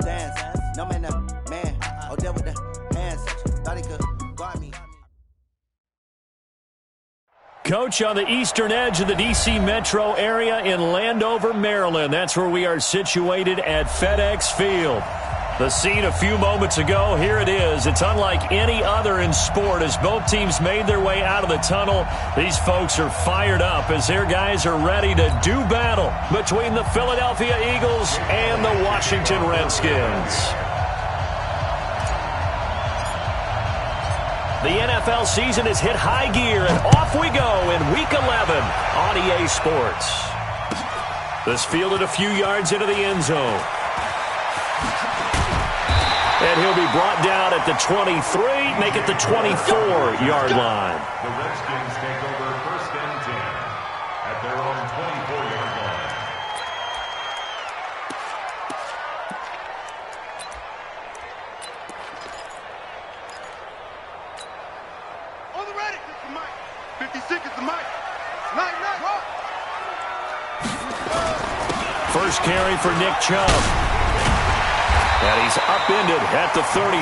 stance. No man, oh, there with the hands. Thought he could guard me. Coach, on the eastern edge of the D.C. metro area in Landover, Maryland. That's where we are situated at FedEx Field. The scene a few moments ago, here it is. It's unlike any other in sport as both teams made their way out of the tunnel. These folks are fired up as their guys are ready to do battle between the Philadelphia Eagles and the Washington Redskins. The NFL season has hit high gear, and off we go in Week 11 on EA Sports. This fielded a few yards into the end zone. And he'll be brought down at the 23, make it the 24-yard line. The Redskins take over first and 10 at their own 24-yard line. On the ready, it's the mic. 56 is the mic. Night, rock. First carry for Nick Chubb. And he's upended at the 33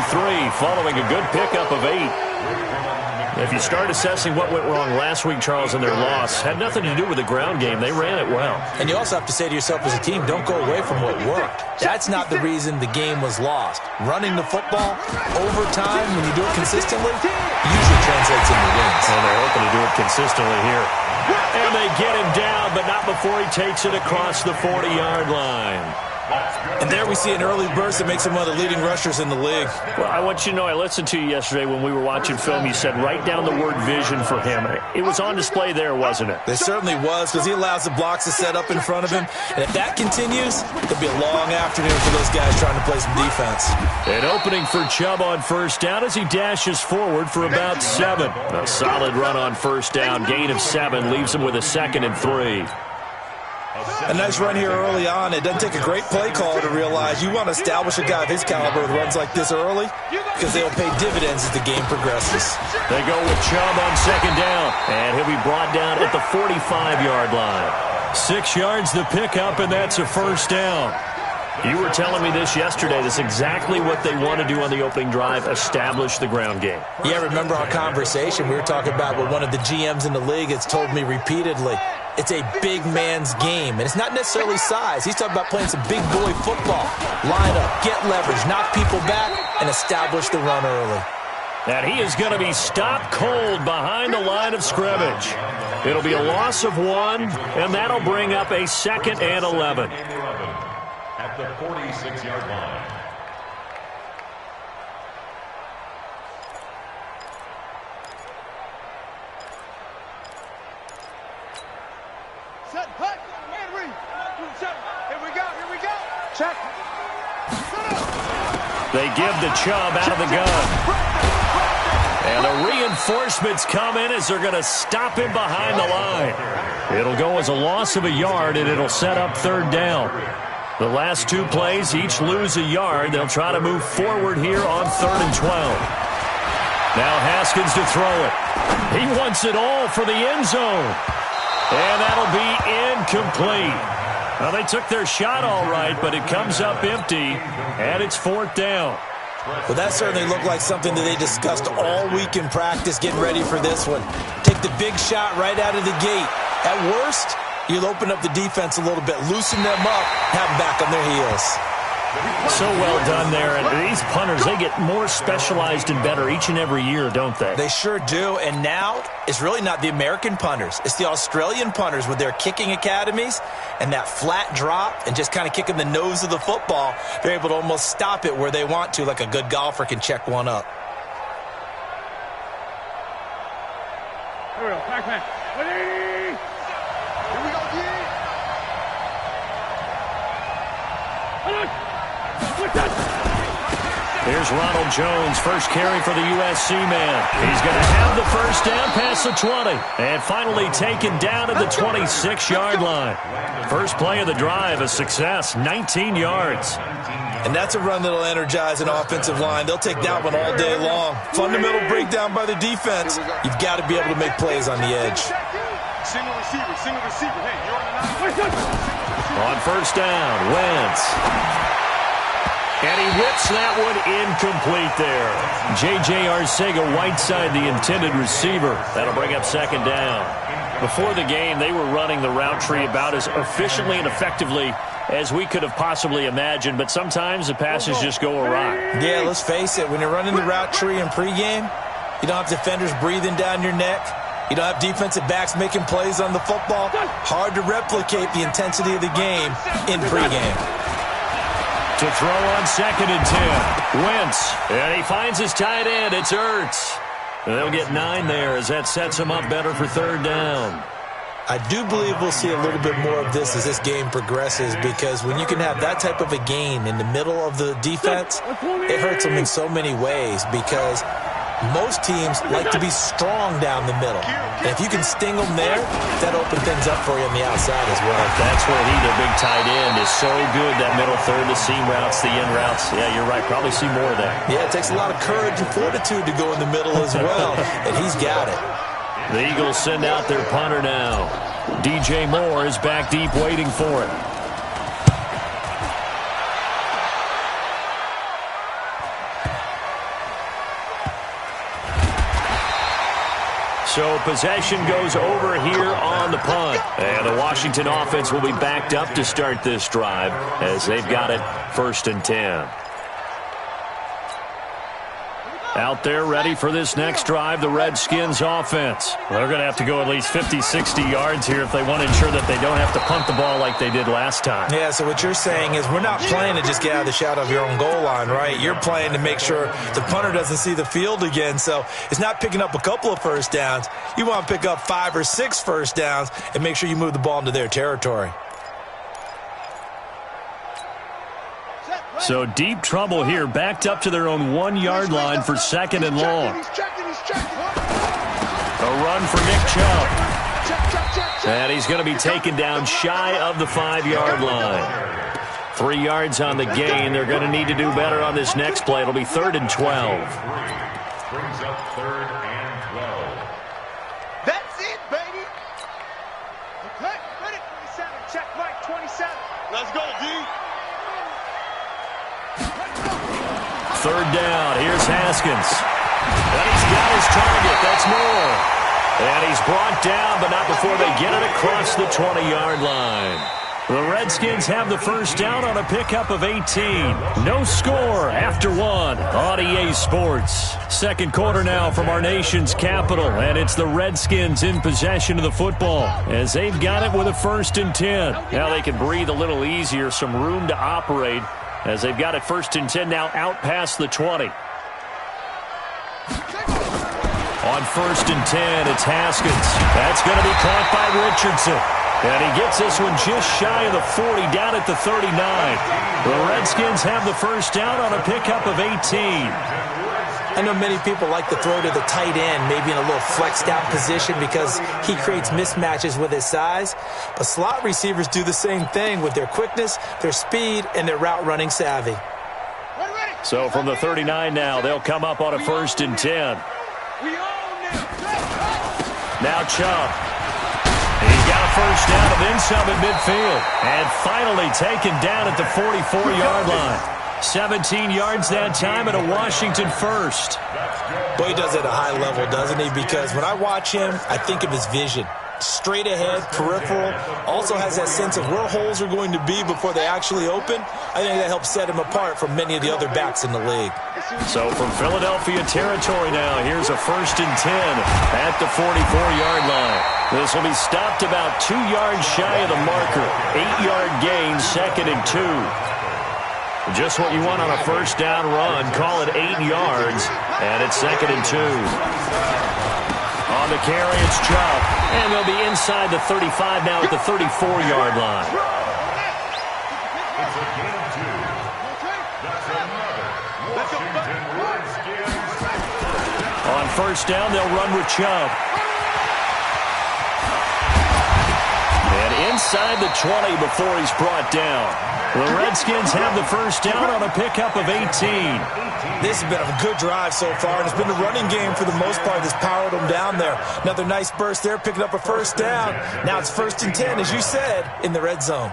following a good pickup of 8. If you start assessing what went wrong last week, Charles, in their loss, had nothing to do with the ground game. They ran it well. And you also have to say to yourself as a team, don't go away from what worked. That's not the reason the game was lost. Running the football over time, when you do it consistently, usually translates into wins. And they're hoping to do it consistently here. And they get him down, but not before he takes it across the 40-yard line. And there we see an early burst that makes him one of the leading rushers in the league. Well, I want you to know, I listened to you yesterday when we were watching film. You said write down the word vision for him. It was on display there, wasn't it? There certainly was, because he allows the blocks to set up in front of him. And if that continues, it'll be a long afternoon for those guys trying to play some defense. An opening for Chubb on first down as he dashes forward for about 7. A solid run on first down. Gain of 7 leaves him with a 2nd and 3. A nice run here early on. It doesn't take a great play caller to realize you want to establish a guy of his caliber with runs like this early because they'll pay dividends as the game progresses. They go with Chubb on 2nd down, and he'll be brought down at the 45-yard line. 6 yards the pickup, and that's a first down. You were telling me this yesterday. That's exactly what they want to do on the opening drive, establish the ground game. Yeah, remember our conversation? We were talking about what one of the GMs in the league has told me repeatedly. It's a big man's game, and it's not necessarily size. He's talking about playing some big boy football. Line up, get leverage, knock people back, and establish the run early. And he is going to be stopped cold behind the line of scrimmage. It'll be a loss of 1, and that'll bring up a 2nd and 11. At the 46-yard line. Set, hut, and read. Here we go. Check. They give the Chubb out of the gun. And the reinforcements come in as they're going to stop him behind the line. It'll go as a loss of a yard, and it'll set up 3rd down. The last 2 plays each lose a yard. They'll try to move forward here on 3rd and 12. Now Haskins to throw it. He wants it all for the end zone. And that'll be incomplete. Well, they took their shot all right, but it comes up empty, and it's 4th down. Well, that certainly looked like something that they discussed all week in practice, getting ready for this one. Take the big shot right out of the gate. At worst, you'll open up the defense a little bit, loosen them up, have them back on their heels. So well done there. And these punters, they get more specialized and better each and every year, don't they? They sure do. And now it's really not the American punters. It's the Australian punters with their kicking academies and that flat drop and just kind of kicking the nose of the football. They're able to almost stop it where they want to, like a good golfer can check one up. Here we go, Pac-Man. Here we go, D. Here's Ronald Jones, first carry for the USC man. He's going to have the first down past the 20. And finally taken down at the 26-yard line. First play of the drive, a success, 19 yards. And that's a run that'll energize an offensive line. They'll take that one all day long. Fundamental breakdown by the defense. You've got to be able to make plays on the edge. Single receiver. Hey, you're on the line. On first down, Wentz. And he whips that one incomplete there. J.J. Arcega-Whiteside, the intended receiver. That'll bring up second down. Before the game, they were running the route tree about as efficiently and effectively as we could have possibly imagined, but sometimes the passes just go awry. Yeah, let's face it. When you're running the route tree in pregame, you don't have defenders breathing down your neck. You don't have defensive backs making plays on the football. Hard to replicate the intensity of the game in pregame. To throw on 2nd and 10. Wentz. And he finds his tight end. It's Ertz. They'll get 9 there as that sets him up better for third down. I do believe we'll see a little bit more of this as this game progresses, because when you can have that type of a gain in the middle of the defense, it hurts them in so many ways, because most teams like to be strong down the middle. And if you can sting them there, that opens things up for you on the outside as well. That's where their big tight end is so good, that middle third, the seam routes, the in routes. Yeah, you're right. Probably see more of that. Yeah, it takes a lot of courage and fortitude to go in the middle as well, and he's got it. The Eagles send out their punter now. DJ Moore is back deep waiting for it. So possession goes over here on the punt. And the Washington offense will be backed up to start this drive as they've got it 1st and 10. Out there ready for this next drive, the Redskins offense. They're going to have to go at least 50, 60 yards here if they want to ensure that they don't have to punt the ball like they did last time. Yeah, so what you're saying is we're not playing to just get out of the shadow of your own goal line, right? You're playing to make sure the punter doesn't see the field again. So it's not picking up a couple of first downs. You want to pick up 5 or 6 first downs and make sure you move the ball into their territory. So deep trouble here, backed up to their own 1-yard line for 2nd and long. A run for Nick Chubb. And he's going to be taken down shy of the 5-yard line. 3 yards on the gain. They're going to need to do better on this next play. It'll be 3rd and 12. Brings up 3rd and 12. That's it, baby. Okay, ready, 27. Check right, 27. Let's go, D. 3rd down. Here's Haskins. And he's got his target. That's Moore. And he's brought down, but not before they get it across the 20-yard line. The Redskins have the first down on a pickup of 18. No score after 1 on EA Sports. Second quarter now from our nation's capital, and it's the Redskins in possession of the football as they've got it with a 1st and 10. Now they can breathe a little easier, some room to operate as they've got it 1st and 10 now out past the 20. On 1st and 10, it's Haskins. That's going to be caught by Richardson. And he gets this one just shy of the 40, down at the 39. The Redskins have the first down on a pickup of 18. I know many people like to throw to the tight end, maybe in a little flexed out position because he creates mismatches with his size. But slot receivers do the same thing with their quickness, their speed, and their route running savvy. So from the 39 now, they'll come up on a 1st and 10. Now Chubb. He's got a first down and then some at midfield. And finally taken down at the 44-yard line. 17 yards that time and a Washington first. Boy, he does it at a high level, doesn't he? Because when I watch him, I think of his vision. Straight ahead, peripheral, also has that sense of where holes are going to be before they actually open. I think that helps set him apart from many of the other backs in the league. So from Philadelphia territory now, here's a 1st and 10 at the 44-yard line. This will be stopped about 2 yards shy of the marker. 8-yard gain, 2nd and 2. Just what you want on a first down run. Call it 8 yards, and it's 2nd and 2. On the carry, it's Chubb. And they'll be inside the 35 now at the 34-yard line. It's a gain of 2. That's another Washington Redskins. On first down, they'll run with Chubb. And inside the 20 before he's brought down. The Redskins have the first down on a pickup of 18. This has been a good drive so far, and it's been the running game for the most part that's powered them down there. Another nice burst there, picking up a first down. Now it's 1st and 10, as you said, in the red zone.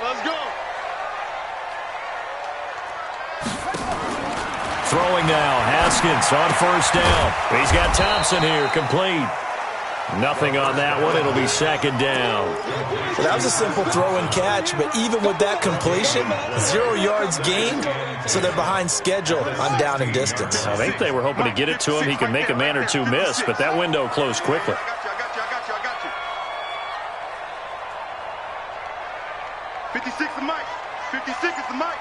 Let's go. Throwing now, Haskins on first down. He's got Thompson here, complete. Nothing on that one. It'll be second down. Well, that was a simple throw and catch, but even with that completion, 0 yards gained, so they're behind schedule on down and distance. I think they were hoping to get it to him. He could make a man or two miss, but that window closed quickly. I got you. 56 is Mike. 56 is the Mike.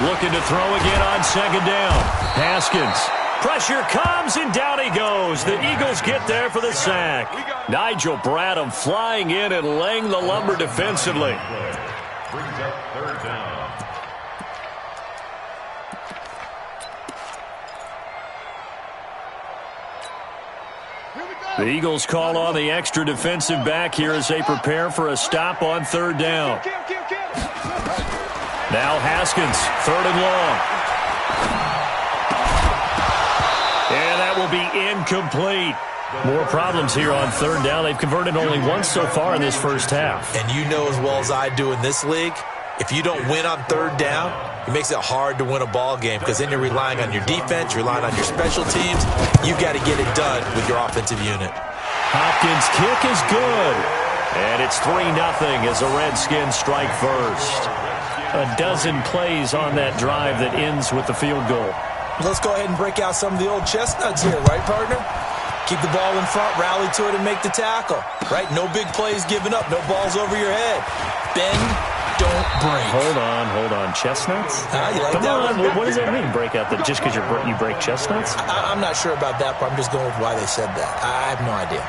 Looking to throw again on second down. Haskins. Pressure comes, and down he goes. The Eagles get there for the sack. Nigel Bradham flying in and laying the lumber defensively. Brings up third down. The Eagles call on the extra defensive back here as they prepare for a stop on third down. Now Haskins, third and long. And that will be incomplete. More problems here on third down. They've converted only once so far in this first half. And you know as well as I do in this league, if you don't win on third down, it makes it hard to win a ball game because then you're relying on your defense, you're relying on your special teams. You've got to get it done with your offensive unit. Hopkins' kick is good. And it's 3-0 as the Redskins strike first. A dozen plays on that drive that ends with the field goal. Let's go ahead and break out some of the old chestnuts here, right, partner? Keep the ball in front, rally to it, and make the tackle, right? No big plays given up, no balls over your head. Bend, don't break. Hold on. Chestnuts? You like Come that on, one? what does that mean, break out? Just because you break chestnuts? I'm not sure about that, but I'm just going with why they said that. I have no idea.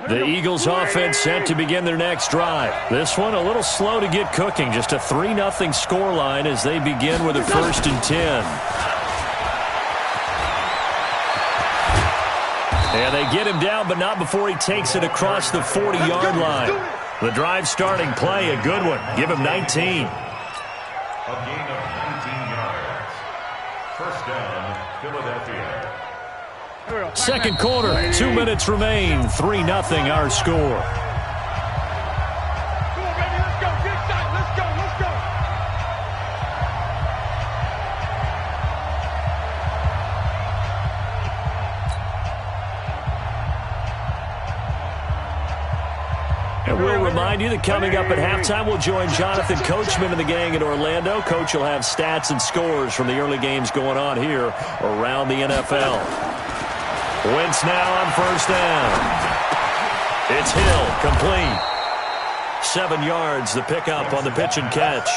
The Eagles offense set to begin their next drive. This one a little slow to get cooking. Just a 3-0 scoreline as they begin with a 1st and 10. And they get him down, but not before he takes it across the 40-yard line. The drive starting play, a good one. Give him 19. A gain of 19 yards. First down, Philadelphia. Second quarter, 2 minutes remain. 3-0 our score. And we'll remind you that coming up at halftime, we'll join Jonathan Coachman and the gang in Orlando. Coach will have stats and scores from the early games going on here around the NFL. Wentz now on first down. It's Hill, complete. 7 yards, the pickup on the pitch and catch.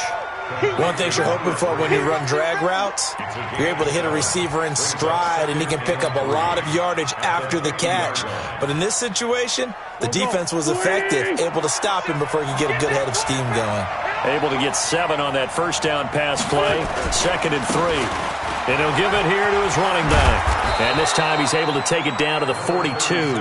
One thing you're hoping for when you run drag routes, you're able to hit a receiver in stride, and he can pick up a lot of yardage after the catch. But in this situation, the defense was effective, able to stop him before he could get a good head of steam going. Able to get 7 on that first down pass play. 2nd and 3. And he'll give it here to his running back. And this time he's able to take it down to the 42.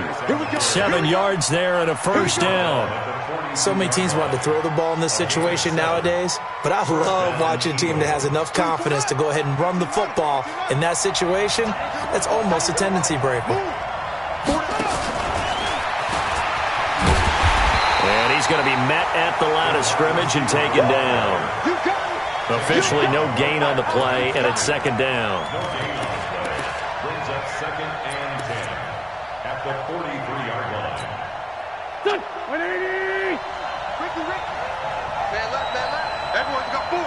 7 yards there and a first down. So many teams want to throw the ball in this situation nowadays, but I love watching a team that has enough confidence to go ahead and run the football. In that situation, that's almost a tendency breaker. And he's going to be met at the line of scrimmage and taken down. Officially no gain on the play, and it's second down. Brings up 2nd and 10 at the 43-yard line. 180! Man left. Everyone's got 4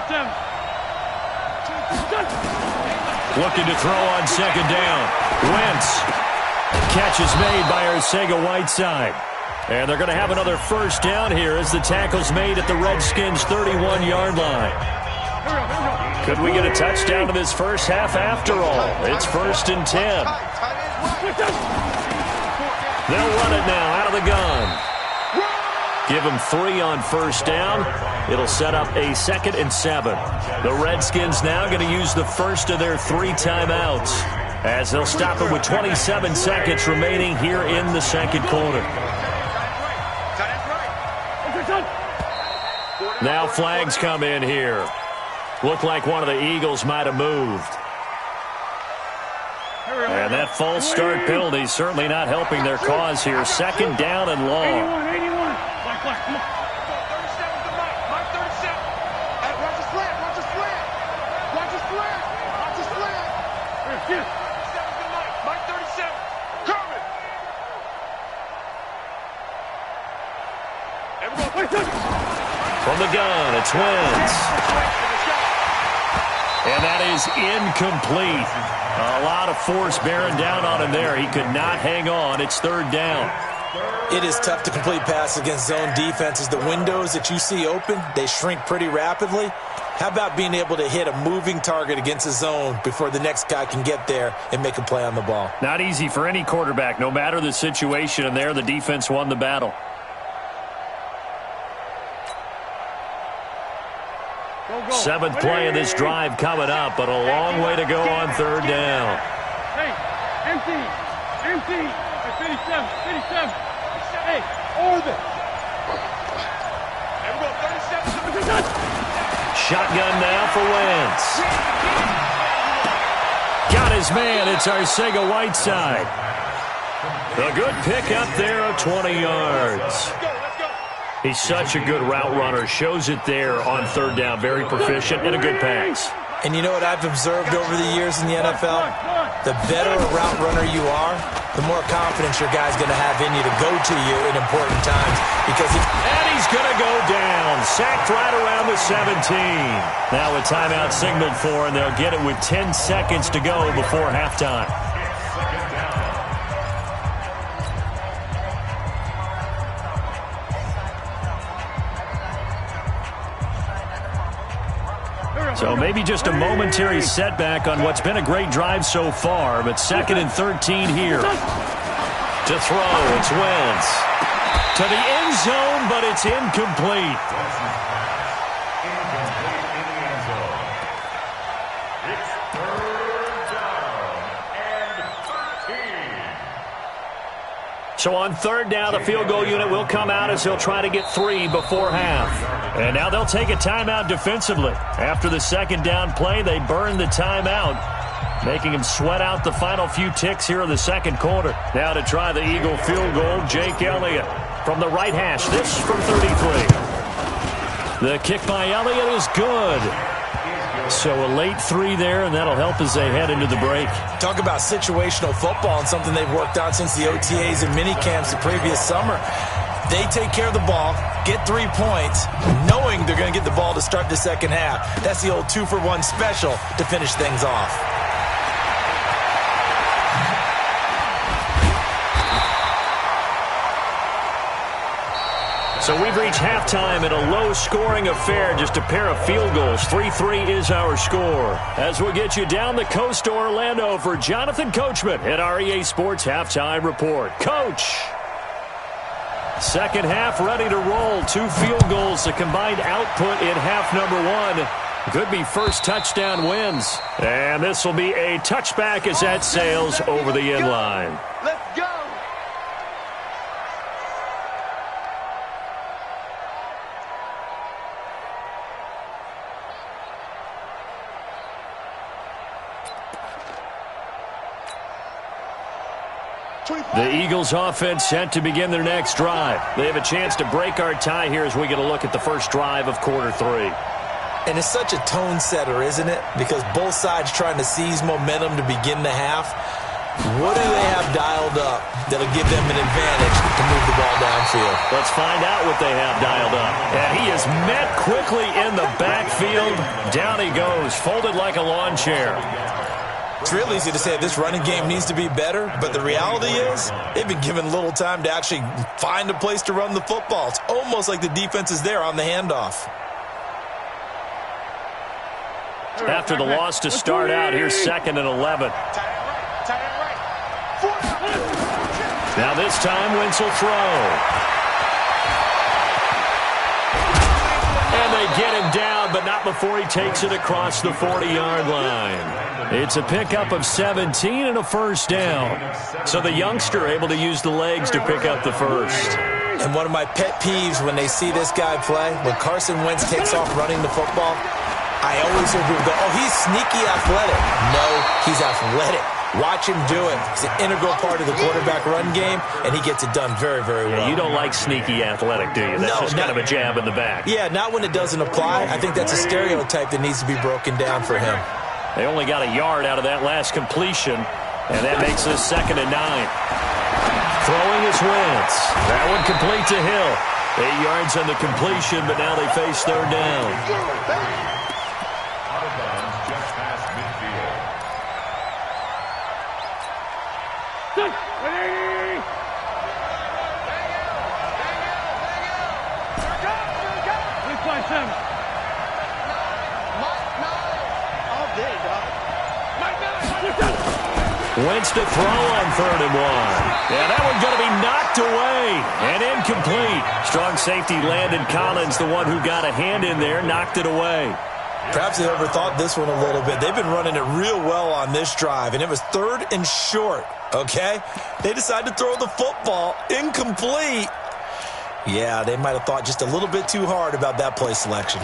down. Looking to throw on second down. Wentz. Catch is made by Arcega-Whiteside. And they're going to have another first down here as the tackle's made at the Redskins' 31-yard line. Could we get a touchdown to this first half after all? It's 1st and 10. They'll run it now out of the gun. Give them 3 on first down. It'll set up a 2nd and 7. The Redskins now going to use the first of their 3 timeouts. as they'll stop it with 27 seconds remaining here in the second quarter. Now flags come in here. Looked like one of the Eagles might have moved. And that false start penalty certainly not helping their cause here. Second down and long. 81. Black, come on. 37 to Mike. Mike 37. Watch the slant. Watch the slant. Watch the slant. Watch the slant. 37 to Mike. Mike 37. Coming. From the gun, it's Wentz. And that is incomplete. A lot of force bearing down on him there. He could not hang on. It's third down. It is tough to complete passes against zone defenses. The windows that you see open, they shrink pretty rapidly. How about being able to hit a moving target against a zone before the next guy can get there and make a play on the ball? Not easy for any quarterback, no matter the situation. And there, the defense won the battle. Seventh play of this drive coming up, but a long way to go on third down. Hey, empty. 57. Hey, orbit. Shotgun now for Wentz. Got his man. It's Arcega-Whiteside. A good pick up there of 20 yards. He's such a good route runner. Shows it there on third down. Very proficient and a good pass. And you know what I've observed over the years in the NFL? The better a route runner you are, the more confidence your guy's going to have in you to go to you in important times. And he's going to go down. Sacked right around the 17. Now a timeout signaled for, and they'll get it with 10 seconds to go before halftime. So maybe just a momentary setback on what's been a great drive so far, but second and 13 here. To throw, it's Wentz. To the end zone, but it's incomplete. Incomplete in the end zone. It's third down and 13. So on third down, the field goal unit will come out as he'll try to get 3 before half. And now they'll take a timeout defensively. After the second down play, they burn the timeout, making him sweat out the final few ticks here in the second quarter. Now to try the Eagle field goal, Jake Elliott from the right hash. This from 33. The kick by Elliott is good. So a late 3 there, and that'll help as they head into the break. Talk about situational football and something they've worked on since the OTAs and minicamps the previous summer. They take care of the ball, get 3 points, knowing they're going to get the ball to start the second half. That's the old 2-for-1 special to finish things off. So we've reached halftime in a low-scoring affair, just a pair of field goals. 3-3 is our score. As we'll get you down the coast to Orlando for Jonathan Coachman at our EA Sports Halftime Report. Coach! Second half ready to roll. 2 field goals, the combined output in half number 1. Could be first touchdown wins. And this will be a touchback as that sails over the end line. Let's go. The Eagles offense set to begin their next drive. They have a chance to break our tie here as we get a look at the first drive of quarter 3. And it's such a tone setter, isn't it? Because both sides trying to seize momentum to begin the half. What do they have dialed up that'll give them an advantage to move the ball downfield? Let's find out what they have dialed up. And he is met quickly in the backfield. Down he goes, folded like a lawn chair. It's real easy to say this running game needs to be better, but the reality is they've been given little time to actually find a place to run the football. It's almost like the defense is there on the handoff. After the loss to start out, here's second and 11. Now this time, Wentz will throw. And they get him down, but not before he takes it across the 40-yard line. It's a pickup of 17 and a first down. So the youngster able to use the legs to pick up the first. And one of my pet peeves when they see this guy play, when Carson Wentz takes off running the football, I always hear people go, oh, he's sneaky athletic. No, he's athletic. Watch him do it. It's an integral part of the quarterback run game, and he gets it done very, very well. Yeah, you don't like sneaky athletic, do you? That's just kind of a jab in the back. Yeah, not when it doesn't apply. I think that's a stereotype that needs to be broken down for him. They only got a yard out of that last completion, and that makes this 2nd and 9. Throwing his Wentz. That one complete to Hill. 8 yards on the completion, but now they face 3rd down. Out of bounds, just past midfield. Wentz to throw on 3rd and 1. Yeah, that one going to be knocked away and incomplete. Strong safety Landon Collins, the one who got a hand in there, knocked it away. Perhaps they overthought this one a little bit. They've been running it real well on this drive, and it was 3rd and short, okay? They decided to throw the football incomplete. Yeah, they might have thought just a little bit too hard about that play selection.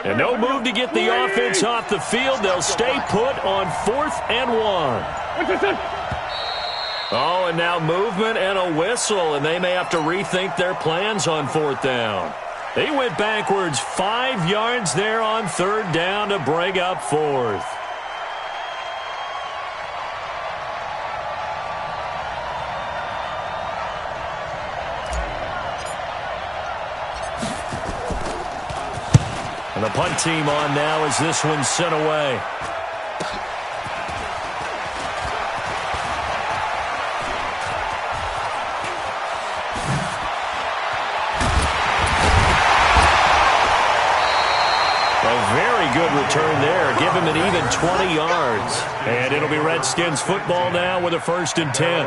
And no move to get the offense off the field. They'll stay put on 4th and 1. Oh, and now movement and a whistle, and they may have to rethink their plans on 4th down. They went backwards 5 yards there on 3rd down to bring up 4th. And the punt team on now as this one's sent away. A very good return there. Give him an even 20 yards. And it'll be Redskins football now with a 1st and 10.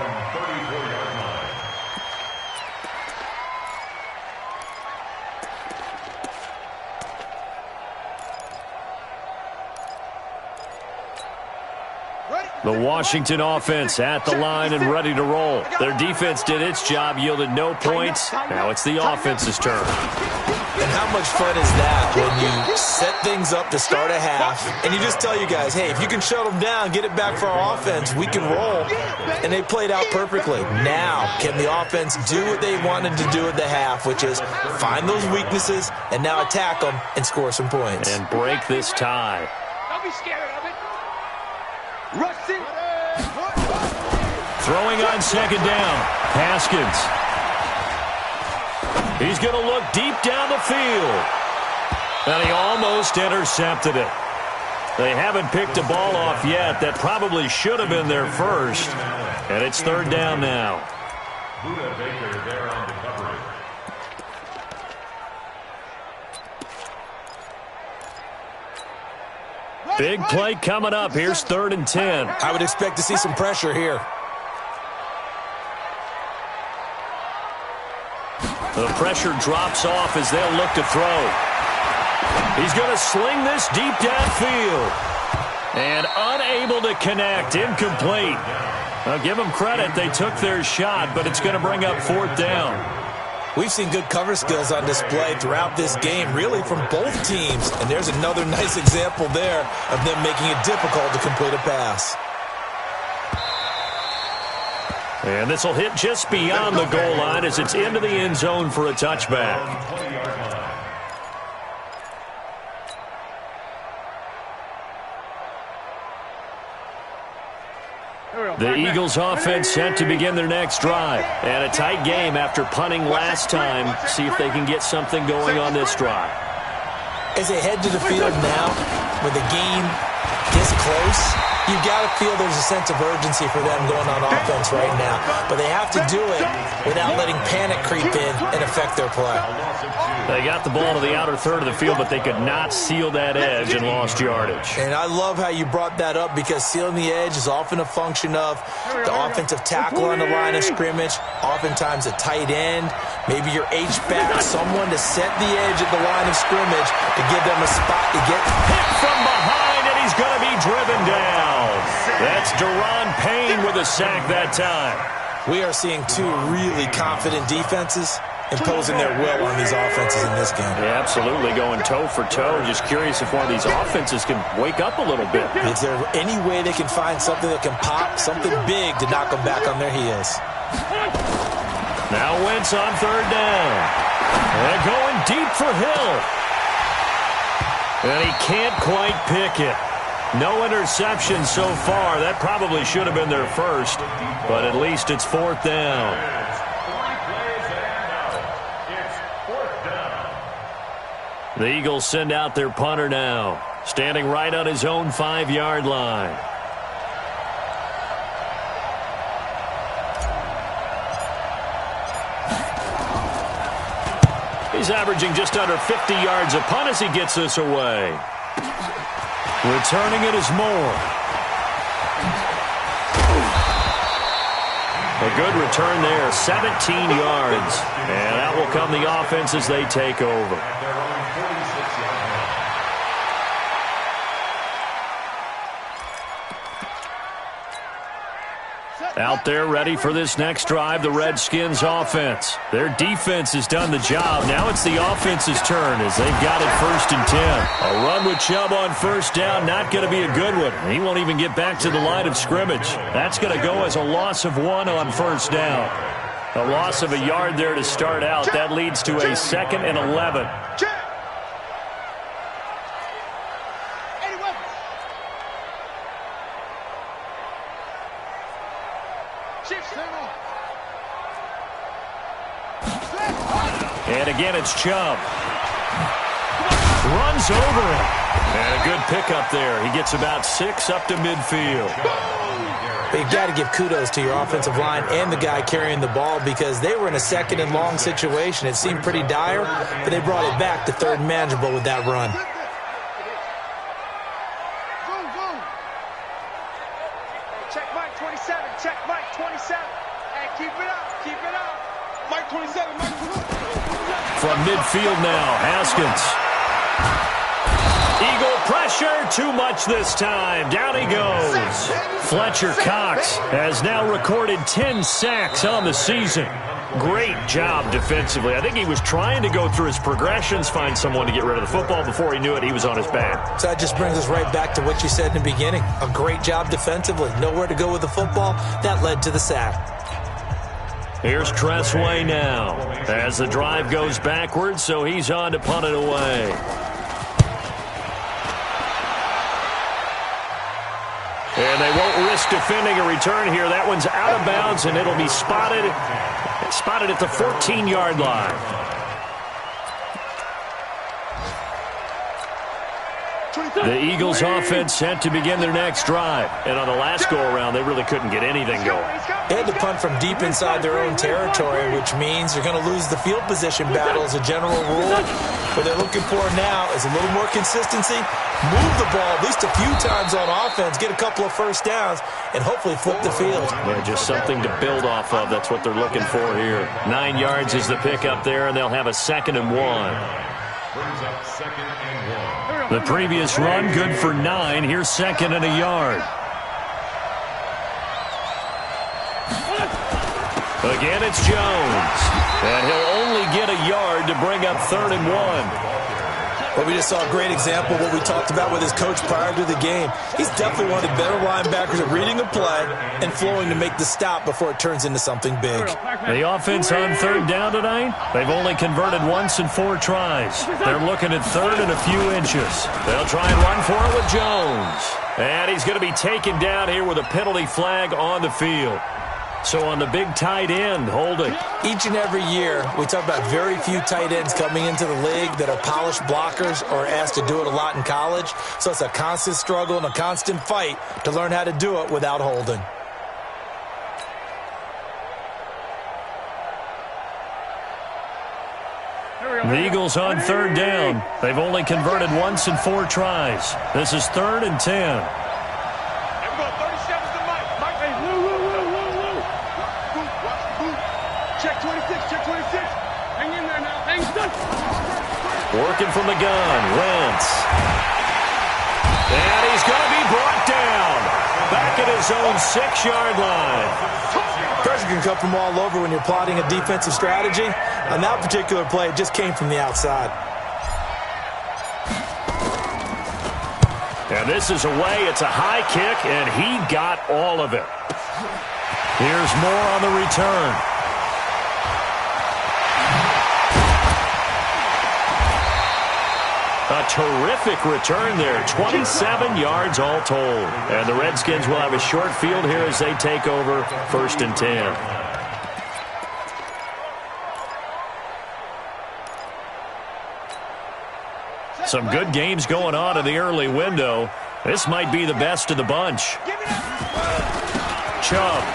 The Washington offense at the line and ready to roll. Their defense did its job, yielded no points. Now it's the offense's turn. And how much fun is that when you set things up to start a half and you just tell you guys, hey, if you can shut them down, get it back for our offense, we can roll. And they played out perfectly. Now, can the offense do what they wanted to do at the half, which is find those weaknesses and now attack them and score some points. And break this tie. Don't be scared of it. Rush it. Throwing on 2nd down. Haskins. He's going to look deep down the field. And he almost intercepted it. They haven't picked a ball off yet. That probably should have been their first. And it's 3rd down now. Buda Baker there on the coverage. Big play coming up. Here's 3rd and 10. I would expect to see some pressure here. The pressure drops off as they'll look to throw. He's going to sling this deep downfield. And unable to connect. Incomplete. I'll give them credit. They took their shot, but it's going to bring up 4th down. We've seen good cover skills on display throughout this game, really from both teams. And there's another nice example there of them making it difficult to complete a pass. And this will hit just beyond the goal line as it's into the end zone for a touchback. The Eagles offense set to begin their next drive. And a tight game after punting last time. See if they can get something going on this drive. As they head to the field now, when the game gets close, you've got to feel there's a sense of urgency for them going on offense right now. But they have to do it without letting panic creep in and affect their play. They got the ball to the outer third of the field, but they could not seal that edge and lost yardage. And I love how you brought that up because sealing the edge is often a function of the offensive tackle on the line of scrimmage, oftentimes a tight end, maybe your H-back, someone to set the edge at the line of scrimmage to give them a spot to get hit from behind, and he's going to be driven down. That's Deron Payne with a sack that time. We are seeing two really confident defenses imposing their will on these offenses in this game. Yeah, absolutely, going toe for toe. Just curious if one of these offenses can wake up a little bit. Is there any way they can find something that can pop, something big to knock them back on their heels? Now Wentz on 3rd down. They're going deep for Hill. And he can't quite pick it. No interception so far. That probably should have been their first, but at least it's 4th down. The Eagles send out their punter now, standing right on his own 5-yard line. He's averaging just under 50 yards a punt as he gets this away. Returning it is Moore. A good return there, 17 yards. And that will come the offense as they take over. Out there ready for this next drive, the Redskins offense. Their defense has done the job. Now it's the offense's turn as they've got it 1st and 10. A run with Chubb on 1st down, not going to be a good one. He won't even get back to the line of scrimmage. That's going to go as a loss of 1 on 1st down. A loss of a yard there to start out. That leads to a 2nd and 11. And again, it's Chubb. Runs over him. And a good pickup there. He gets about 6 up to midfield. You've got to give kudos to your offensive line and the guy carrying the ball because they were in a 2nd and long situation. It seemed pretty dire, but they brought it back to 3rd and manageable with that run. Check Mike 27. Check Mike 27. Hey, keep it up. Keep it up. Mike 27. Mike 27. From midfield now, Haskins. Eagle pressure, too much this time. Down he goes. Fletcher Cox has now recorded 10 sacks on the season. Great job defensively. I think he was trying to go through his progressions, find someone to get rid of the football. Before he knew it, he was on his back. So that just brings us right back to what you said in the beginning. A great job defensively. Nowhere to go with the football. That led to the sack. Here's Tressway now as the drive goes backwards, so he's on to punt it away. And they won't risk defending a return here. That one's out of bounds, and it'll be spotted at the 14-yard line. The Eagles offense set to begin their next drive. And on the last go-around, they really couldn't get anything going. They had to punt from deep inside their own territory, which means they're going to lose the field position battle as a general rule. What they're looking for now is a little more consistency, move the ball at least a few times on offense, get a couple of 1st downs, and hopefully flip the field. Yeah, just something to build off of. That's what they're looking for here. 9 yards is the pickup there, and they'll have a 2nd and 1. Brings up 2nd and 1. The previous run, good for 9. Here's 2nd and a yard. Again, it's Jones. And he'll only get a yard to bring up 3rd and 1. Well, we just saw a great example of what we talked about with his coach prior to the game. He's definitely one of the better linebackers at reading a play and flowing to make the stop before it turns into something big. The offense on 3rd down tonight, they've only converted once in 4 tries. They're looking at 3rd and a few inches. They'll try and run for it with Jones. And he's going to be taken down here with a penalty flag on the field. So on the big tight end, holding. Each and every year, we talk about very few tight ends coming into the league that are polished blockers or asked to do it a lot in college. So it's a constant struggle and a constant fight to learn how to do it without holding. The Eagles on 3rd down. They've only converted once in 4 tries. This is 3rd and 10. Working from the gun, Wentz. And he's going to be brought down. Back at his own 6-yard line. Pressure can come from all over when you're plotting a defensive strategy. On that particular play, it just came from the outside. And this is away. It's a high kick, and he got all of it. Here's more on the return. A terrific return there. 27 yards all told. And the Redskins will have a short field here as they take over 1st and 10. Some good games going on in the early window. This might be the best of the bunch. Chubb.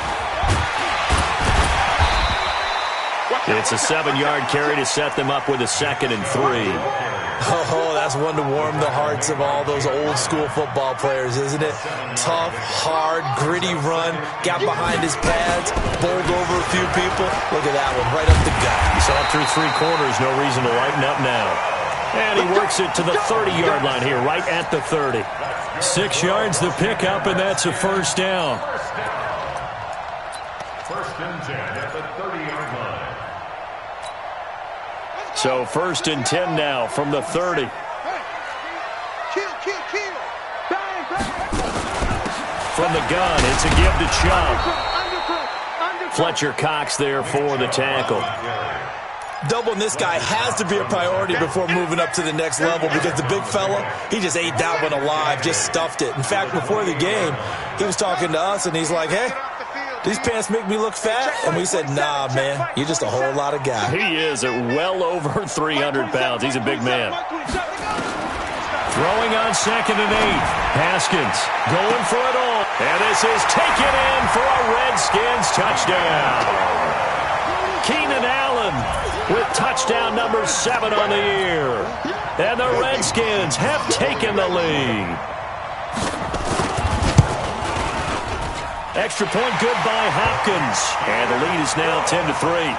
It's a 7-yard carry to set them up with a 2nd and 3. Oh, that's one to warm the hearts of all those old-school football players, isn't it? Tough, hard, gritty run, got behind his pads, bowled over a few people. Look at that one, right up the gut. He saw it through 3 quarters, no reason to lighten up now. And he works it to the 30-yard line here, right at the 30. 6 yards the pickup, and that's a 1st down. 1st and 10 at the 30-yard line. So 1st and 10 now from the 30. From the gun, it's a give to Chubb. Fletcher Cox there for the tackle. Doubling this guy has to be a priority before moving up to the next level because the big fella, he just ate that one alive, just stuffed it. In fact, before the game, he was talking to us, and he's like, hey, these pants make me look fat? And we said, nah, man, you're just a whole lot of guy. He is at well over 300 pounds. He's a big man. Throwing on 2nd and 8. Haskins going for it all. And this is taken in for a Redskins touchdown. Keenan Allen with touchdown number 7 on the year. And the Redskins have taken the lead. Extra point good by Hopkins. And the lead is now 10-3.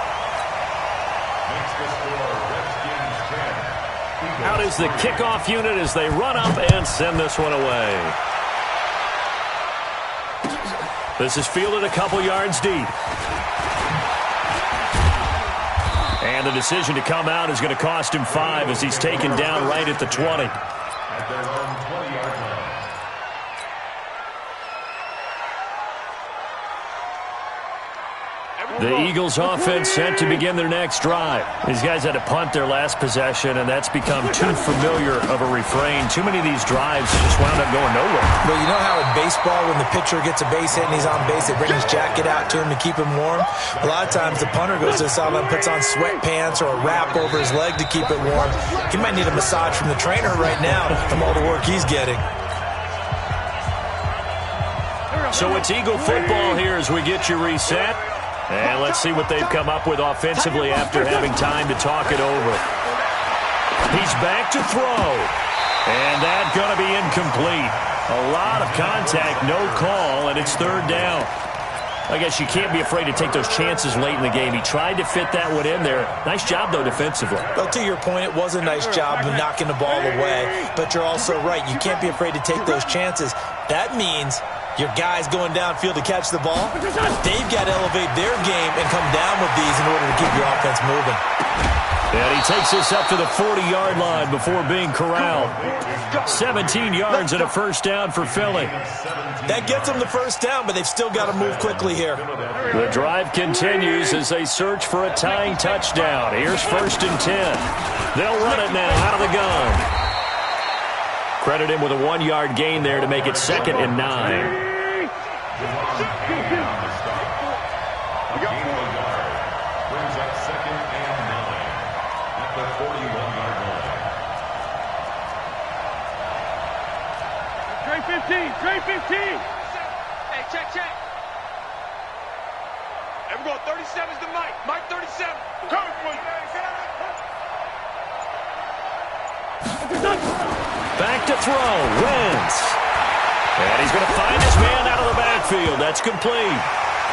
Out is the kickoff unit as they run up and send this one away. This is fielded a couple yards deep. And the decision to come out is going to cost him 5 as he's taken down right at the 20. At their own 20-yard line. The Eagles offense set to begin their next drive. These guys had to punt their last possession, and that's become too familiar of a refrain. Too many of these drives just wound up going nowhere. Well, you know how in baseball, when the pitcher gets a base hit and he's on base, they bring his jacket out to him to keep him warm? A lot of times the punter goes to the sideline, puts on sweatpants or a wrap over his leg to keep it warm. He might need a massage from the trainer right now from all the work he's getting. So it's Eagle football here as we get you reset. And let's see what they've come up with offensively after having time to talk it over. He's back to throw. And that's going to be incomplete. A lot of contact, no call, and it's 3rd down. I guess you can't be afraid to take those chances late in the game. He tried to fit that one in there. Nice job, though, defensively. But to your point, it was a nice job of knocking the ball away. But you're also right. You can't be afraid to take those chances. That means Your guys going downfield to catch the ball, they've got to elevate their game and come down with these in order to keep your offense moving. And he takes us up to the 40-yard line before being corralled. 17 yards and a first down for Philly. That gets them the first down, but they've still got to move quickly here. The drive continues as they search for a tying touchdown. Here's 1st and 10. They'll run it now out of the gun. Credit him with a 1-yard gain there to make it 2nd and 9. Trey 15. Hey, check. Hey, we're going 37's to Mike. Mike 37. Come for you. Back to throw. Wentz. And he's going to find his man out of the backfield. That's complete.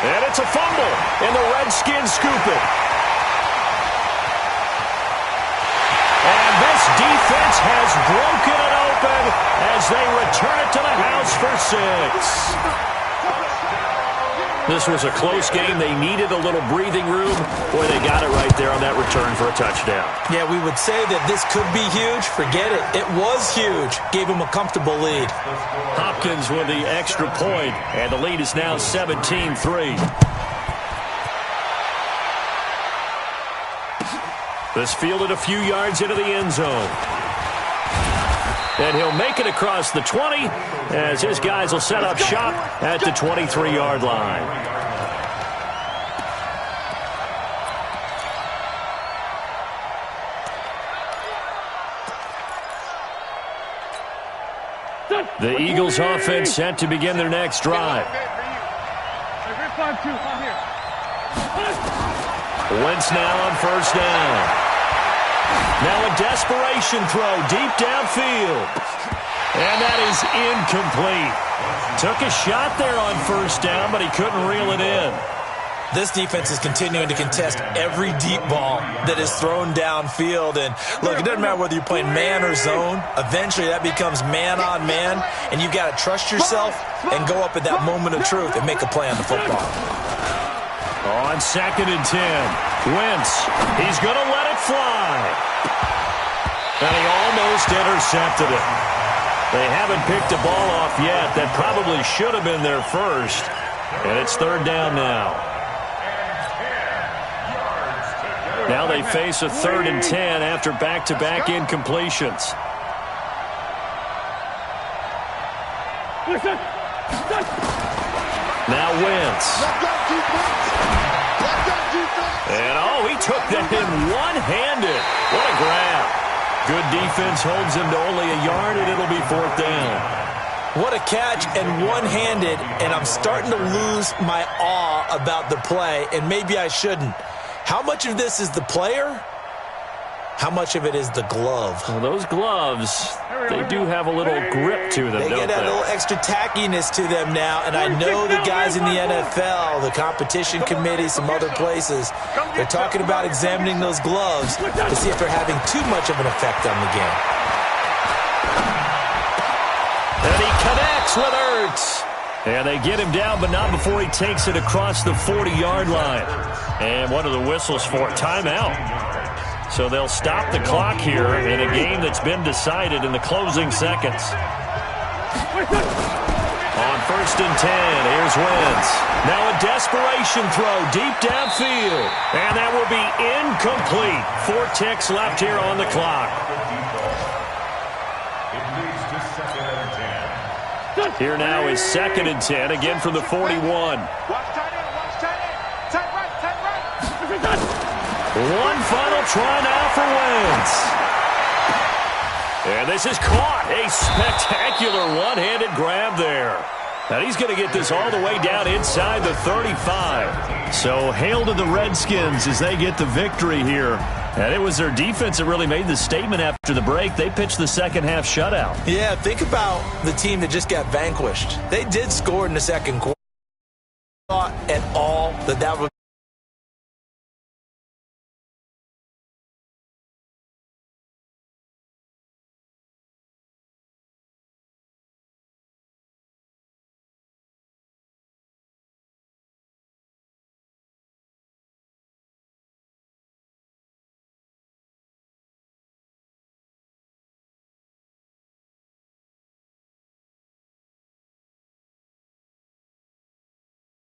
And it's a fumble. And the Redskins scoop it. And this defense has broken it open as they return it to the house for 6. This was a close game. They needed a little breathing room. Boy, they got it right there on that return for a touchdown. Yeah, we would say that this could be huge. Forget it. It was huge. Gave them a comfortable lead. Hopkins with the extra point, and the lead is now 17-3. This fielded a few yards into the end zone. And he'll make it across the 20 as his guys will set up shop at the 23-yard line. The Eagles offense set to begin their next drive. Wentz now on 1st down. Now a desperation throw deep downfield. And that is incomplete. Took a shot there on 1st down, but he couldn't reel it in. This defense is continuing to contest every deep ball that is thrown downfield. And look, it doesn't matter whether you're playing man or zone. Eventually that becomes man on man, and you've got to trust yourself and go up at that moment of truth and make a play on the football. On 2nd and 10, Wentz, he's going to let it fly. And he almost intercepted it. They haven't picked a ball off yet. That probably should have been their first. And it's 3rd down now. Now they face a 3rd and 10 after back-to-back incompletions. Now Wentz. And he took that in one-handed. What a grab. Good defense holds him to only a yard, and it'll be 4th down. What a catch and one-handed, and I'm starting to lose my awe about the play, and maybe I shouldn't. How much of this is the player? How much of it is the glove? Well, those gloves, they do have a little grip to them, don't they? They get that little extra tackiness to them now, and I know the guys in the NFL, the competition committee, some other places, they're talking about examining those gloves to see if they're having too much of an effect on the game. And he connects with Ertz. And they get him down, but not before he takes it across the 40-yard line. And what are the whistles for? Timeout. So they'll stop the clock here in a game that's been decided in the closing seconds. On 1st and 10, here's Wentz. Now a desperation throw deep downfield. And that will be incomplete. 4 ticks left here on the clock. Here now is 2nd and 10, again from the 41. Watch tight end. Tight right. One final try now for Wentz. And this is caught. A spectacular one-handed grab there. And he's going to get this all the way down inside the 35. So hail to the Redskins as they get the victory here. And it was their defense that really made the statement after the break. They pitched the second-half shutout. Yeah, think about the team that just got vanquished. They did score in the second quarter. Thought at all that would